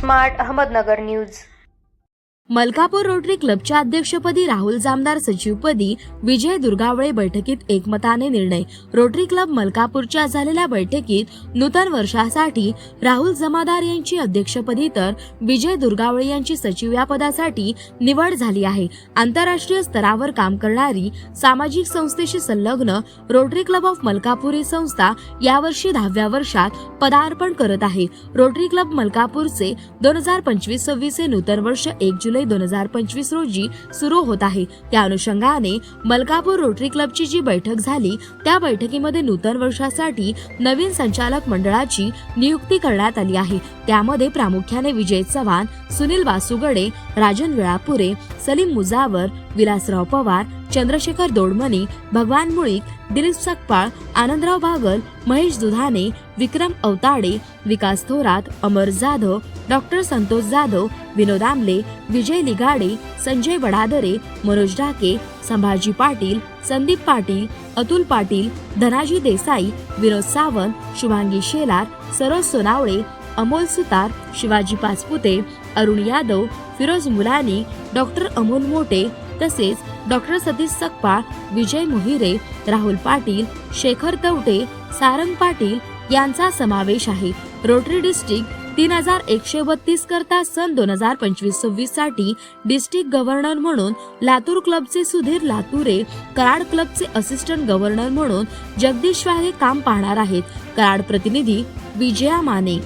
Smart Ahmednagar news. Malkapur rotary क्लबच्या अध्यक्षपदी राहुल जामदार, सचिवपदी विजय दुर्गावळे। बैठकीत एकमताने निर्णय। रोटरी क्लब मलकापूरच्या झालेल्या बैठकीत नूतन वर्षासाठी राहुल जमादार यांची अध्यक्षपदी तर विजय दुर्गावळे यांची सचिव या पदासाठी निवड झाली आहे। आंतरराष्ट्रीय स्तरावर काम करणारी सामाजिक संस्थेशी संलग्न रोटरी क्लब ऑफ मलकापूर ही संस्था यावर्षी 10व्या वर्षात पदार्पण करत आहे। रोटरी क्लब मलकापूरचे 2025-26 हे नूतन वर्ष 1 जुलै 2025 रोजी सुरू होत आहे। त्या अनुषंगाने मलकापूर रोटरी क्लबची जी बैठक झाली त्या बैठकीमध्ये नूतन वर्षासाठी नवीन संचालक मंडळाची नियुक्ती करण्यात आली आहे। त्यामध्ये प्रामुख्याने विजय चव्हाण, सुनील वासुगडे, राजन वेळापुरे, सलीम मुजावर, विलासराव पवार, चंद्रशेखर दोडमणी, भगवान मुळीक, दिलीप सकपाळ, आनंदराव भागल, महेश दुधाने, विक्रम अवताडे, विकास थोरात, अमर जाधव, डॉक्टर संतोष जाधव, विनोद आमले, विजय लिगाडे, संजय वडादरे, मनोज ढाके, संभाजी पाटील, संदीप पाटील, अतुल पाटील, धनाजी देसाई, विनोद सावंत, शुभांगी शेलार, सरोज सोनावळे, अमोल सुतार, शिवाजी पाचपुते, अरुण यादव, फिरोज मुलानी, डॉक्टर अमोल मोटे तसेच डॉक्टर सतीश सकपाळ, विजय मोहिरे, राहुल पाटील, शेखर तवटे, सारंग पाटील यांचा समावेश आहे। रोटरी डिस्ट्रिक्ट 3132 करता सन 2025-26 साठी डिस्ट्रिक्ट गव्हर्नर म्हणून लातूर क्लबचे सुधीर लातुरे, कराड क्लबचे असिस्टंट गव्हर्नर म्हणून जगदीश वाघे काम पाहणार आहेत। कराड प्रतिनिधी विजया माने।